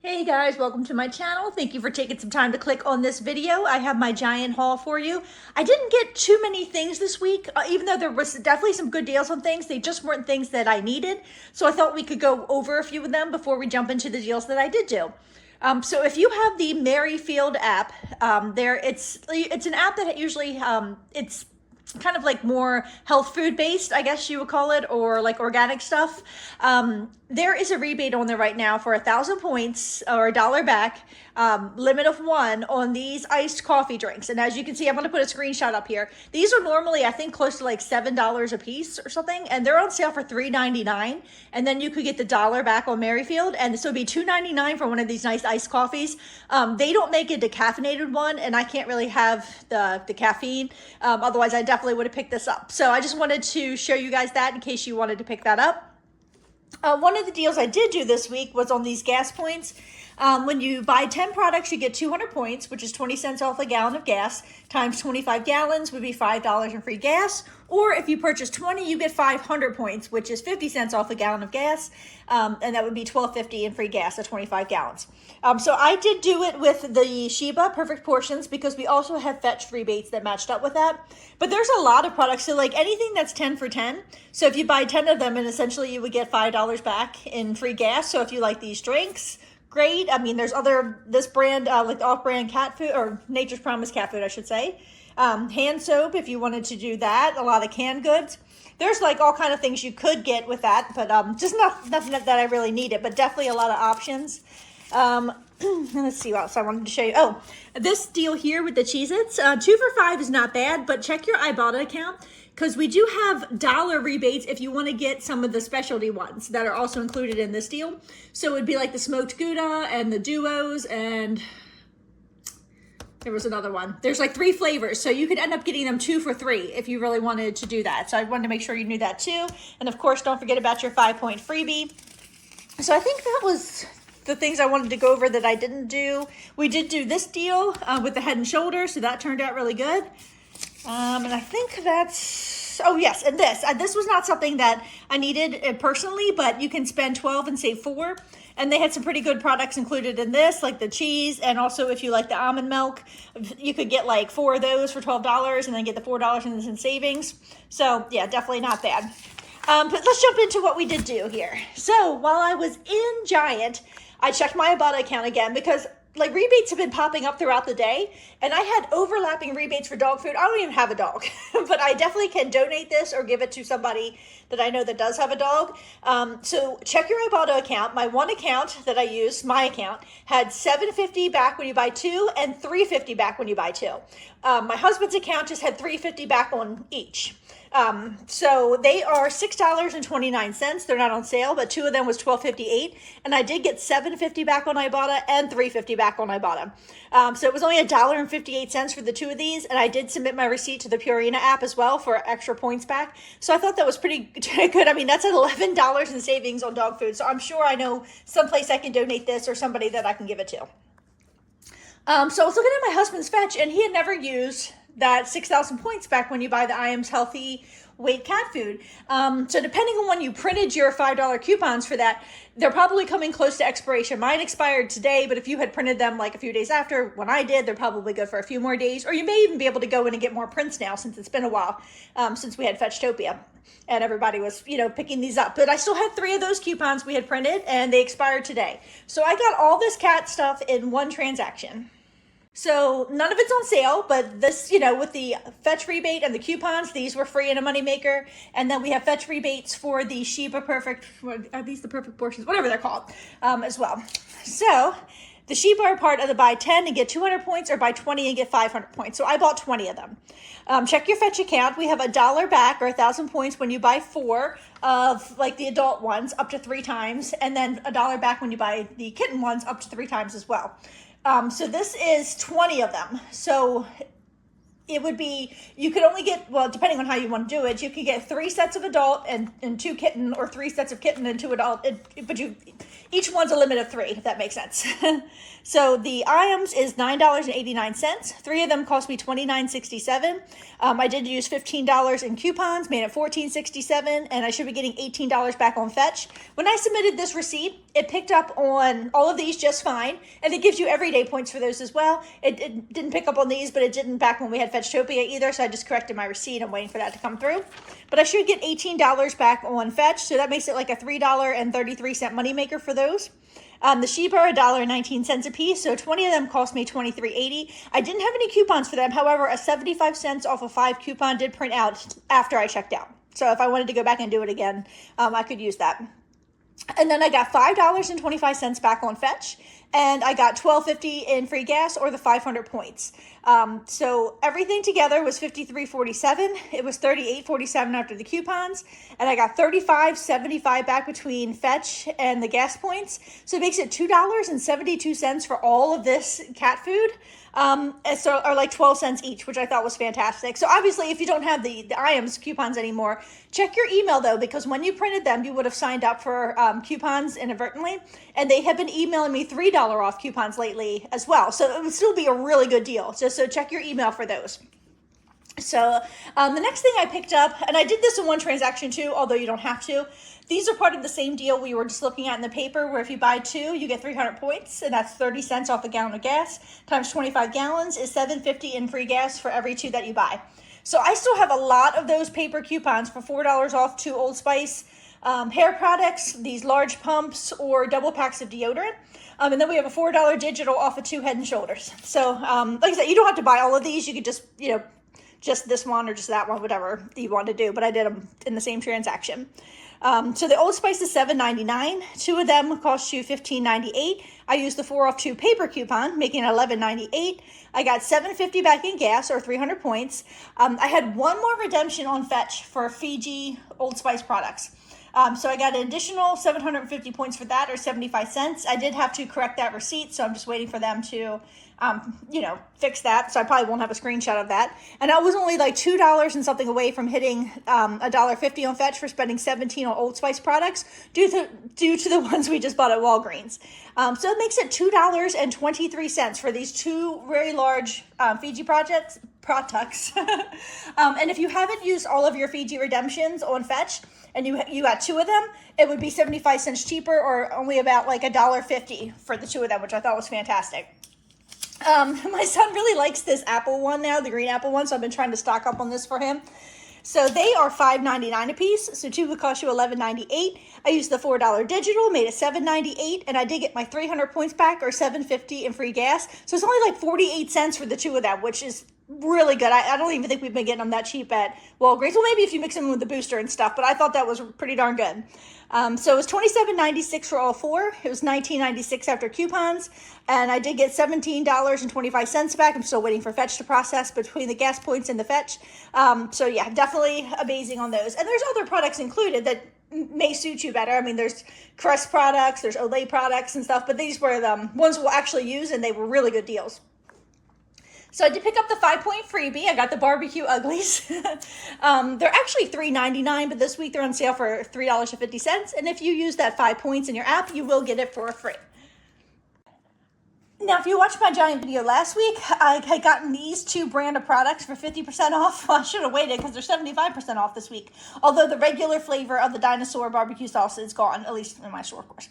Hey guys, welcome to my channel. Thank you for taking some time to click on this video. I have my giant haul for you. I didn't get too many things this week, even though there was definitely some good deals on things. They just weren't things that I needed. So I thought we could go over a few of them before we jump into the deals that I did do. So if you have the Merrifield app, it's an app that usually it's kind of like more health food based, I guess you would call it, or like organic stuff. There is a rebate on there right now for 1,000 points or $1 back, limit of 1 on these iced coffee drinks. And as you can see, I'm going to put a screenshot up here. These are normally, I think, close to like $7 a piece or something, and they're on sale for $3.99. And then you could get the $1 back on Merrifield, and this would be $2.99 for one of these nice iced coffees. They don't make a decaffeinated one, and I can't really have the caffeine. Otherwise, I definitely would have picked this up. So I just wanted to show you guys that in case you wanted to pick that up. One of the deals I did do this week was on these gas points. When you buy 10 products, you get 200 points, which is 20 cents off a gallon of gas, times 25 gallons would be $5 in free gas. Or if you purchase 20, you get 500 points, which is 50 cents off a gallon of gas. And that would be $12.50 in free gas at 25 gallons. So I did do it with the Sheba Perfect Portions because we also have fetch rebates that matched up with that. But there's a lot of products. So like anything that's 10 for 10. So if you buy 10 of them, and essentially you would get $5 back in free gas. So if you like these drinks, great. I mean, there's this brand, like off-brand cat food, or Nature's Promise cat food, I should say. Hand soap, if you wanted to do that. A lot of canned goods. There's like all kind of things you could get with that, but just nothing that I really needed, but definitely a lot of options. Let's see what else I wanted to show you. Oh, this deal here with the Cheez-Its, 2 for $5 is not bad, but check your Ibotta account because we do have dollar rebates if you want to get some of the specialty ones that are also included in this deal. So it would be like the smoked Gouda and the duos, and there was another one. There's like 3 flavors, so you could end up getting them 2 for $3 if you really wanted to do that. So I wanted to make sure you knew that too. And of course, don't forget about your 5-point freebie. So I think that was the things I wanted to go over that I didn't do. We did do this deal with the Head and Shoulders, so that turned out really good. And I think that's, oh yes, and this was not something that I needed personally, but you can spend 12 and save 4. And they had some pretty good products included in this, like the cheese, and also if you like the almond milk, you could get like 4 of those for $12 and then get the $4 in savings. So yeah, definitely not bad. But let's jump into what we did do here. So while I was in Giant, I checked my Ibotta account again because like rebates have been popping up throughout the day, and I had overlapping rebates for dog food. I don't even have a dog, but I definitely can donate this or give it to somebody that I know that does have a dog. So check your Ibotta account. My one account that I use, my account, had $7.50 back when you buy 2 and $3.50 back when you buy 2. My husband's account just had $3.50 back on each. So they are $6.29. They're not on sale, but 2 of them was $12.58, and I did get $7.50 back on Ibotta and $3.50 back on Ibotta. So it was only $1.58 for the 2 of these, and I did submit my receipt to the Purina app as well for extra points back. So I thought that was pretty good. I mean, that's at $11 in savings on dog food. So I'm sure I know someplace I can donate this or somebody that I can give it to. So I was looking at my husband's fetch, and he had never used that 6,000 points back when you buy the IAMS Healthy Weight cat food. So depending on when you printed your $5 coupons for that, they're probably coming close to expiration. Mine expired today, but if you had printed them like a few days after when I did, they're probably good for a few more days. Or you may even be able to go in and get more prints now since it's been a while since we had Fetchtopia and everybody was, picking these up. But I still had 3 of those coupons we had printed and they expired today. So I got all this cat stuff in one transaction. So none of it's on sale, but this, with the fetch rebate and the coupons, these were free in a moneymaker. And then we have fetch rebates for the Sheba Perfect, are these the Perfect Portions? Whatever they're called, as well. So the Sheba are part of the buy 10 and get 200 points or buy 20 and get 500 points. So I bought 20 of them. Check your fetch account. We have $1 back or 1,000 points when you buy 4 of like the adult ones up to 3 times. And then $1 back when you buy the kitten ones up to 3 times as well. So this is 20 of them. So it would be, you could only get, well, depending on how you want to do it, you could get 3 sets of adult and 2 kitten, or 3 sets of kitten and 2 adult, but each one's a limit of 3, if that makes sense. So the items is $9.89. 3 of them cost me $29.67. I did use $15 in coupons, made it $14.67, and I should be getting $18 back on Fetch. When I submitted this receipt, it picked up on all of these just fine, and it gives you everyday points for those as well. It didn't pick up on these, but it didn't back when we had Fetchtopia either, so I just corrected my receipt. I'm waiting for that to come through. But I should get $18 back on Fetch, so that makes it like a $3.33 moneymaker for those. The sheep are $1.19 a piece, so 20 of them cost me $23.80. I didn't have any coupons for them. However, a 75 cents off of 5 coupon did print out after I checked out. So if I wanted to go back and do it again, I could use that. And then I got $5.25 back on Fetch, and I got $12.50 in free gas, or the 500 points. So everything together was $53.47. It was $38.47 after the coupons, and I got $35.75 back between Fetch and the gas points. So it makes it $2.72 for all of this cat food. Or like 12 cents each, which I thought was fantastic. So obviously, if you don't have the IAMS coupons anymore, check your email though, because when you printed them, you would have signed up for coupons inadvertently, and they have been emailing me $3 off coupons lately as well. So it would still be a really good deal. So check your email for those. So the next thing I picked up, and I did this in one transaction too, although you don't have to. These are part of the same deal we were just looking at in the paper, where if you buy 2, you get 300 points, and that's 30 cents off a gallon of gas, times 25 gallons is $7.50 in free gas for every 2 that you buy. So I still have a lot of those paper coupons for $4 off 2 Old Spice hair products, these large pumps, or double packs of deodorant. And then we have a $4 digital off of 2 Head and Shoulders. So like I said, you don't have to buy all of these. You could just, just this one or just that one, whatever you want to do. But I did them in the same transaction. So the Old Spice is $7.99. 2 of them cost you $15.98. I used the 4 off 2 paper coupon, making it $11.98. I got $7.50 back in gas, or 300 points. I had one more redemption on Fetch for Fiji Old Spice products. So I got an additional 750 points for that, or 75 cents. I did have to correct that receipt, so I'm just waiting for them to, fix that. So I probably won't have a screenshot of that. And I was only like $2 and something away from hitting $1.50 on Fetch for spending $17 on Old Spice products due to the ones we just bought at Walgreens. So it makes it $2.23 for these 2 very large Fiji products. And if you haven't used all of your Fiji redemptions on Fetch, and you got 2 of them, it would be 75 cents cheaper, or only about like $1.50 for the 2 of them, which I thought was fantastic. My son really likes this apple one now, the green apple one, so I've been trying to stock up on this for him. So they are $5.99 a piece, so 2 would cost you $11.98. I used the $4 digital, made it $7.98, and I did get my 300 points back, or $7.50 in free gas. So it's only like 48 cents for the 2 of them, which is really good. I don't even think we've been getting them that cheap at Walgreens. Well, maybe if you mix them with the booster and stuff, but I thought that was pretty darn good. So it was $27.96 for all 4. It was $19.96 after coupons, and I did get $17.25 back. I'm still waiting for Fetch to process between the gas points and the Fetch. So yeah, definitely amazing on those. And there's other products included that may suit you better. I mean, there's Crest products, there's Olay products and stuff, but these were the ones we'll actually use, and they were really good deals. So I did pick up the 5-point freebie. I got the barbecue uglies. They're actually $3.99, but this week they're on sale for $3.50. And if you use that 5 points in your app, you will get it for free. Now, if you watched my giant video last week, I had gotten these 2 brand of products for 50% off. Well, I should have waited because they're 75% off this week. Although the regular flavor of the dinosaur barbecue sauce is gone, at least in my store, of course.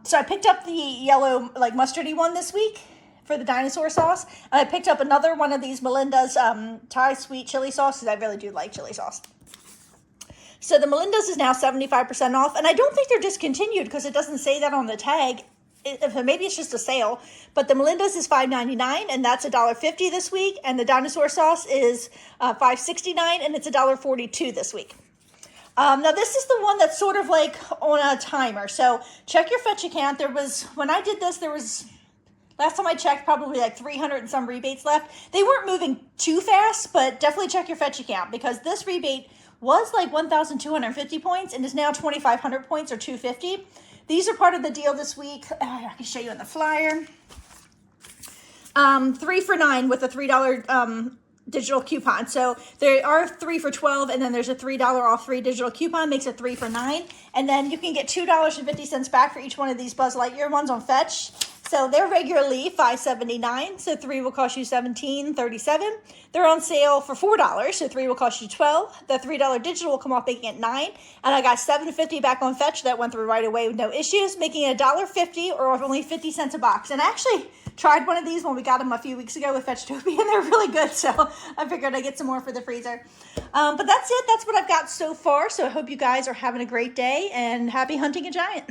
So I picked up the yellow, like mustardy one this week for the dinosaur sauce. And I picked up another one of these Melinda's Thai sweet chili sauce, because I really do like chili sauce. So the Melinda's is now 75% off, and I don't think they're discontinued because it doesn't say that on the tag. Maybe it's just a sale, but the Melinda's is $5.99, and that's $1.50 this week, and the dinosaur sauce is $5.69, and it's $1.42 this week. Now this is the one that's sort of like on a timer, so check your Fetch account. When I did this, there was, last time I checked, probably like 300 and some rebates left. They weren't moving too fast, but definitely check your Fetch account, because this rebate was like 1,250 points and is now 2,500 points, or 250. These are part of the deal this week. I can show you in the flyer. 3 for $9 with a $3 digital coupon. So there are 3 for $12, and then there's a $3 off 3 digital coupon, makes it 3 for $9. And then you can get $2.50 back for each one of these Buzz Lightyear ones on Fetch. So they're regularly $5.79, so 3 will cost you $17.37. They're on sale for $4, so 3 will cost you $12. The $3 digital will come off making it $9. And I got $7.50 back on Fetch. That went through right away with no issues, making it $1.50 or only 50 cents a box. And I actually tried one of these when we got them a few weeks ago with Fetchtopia, and they're really good, so I figured I'd get some more for the freezer. But that's it. That's what I've got so far, so I hope you guys are having a great day, and happy hunting a giant.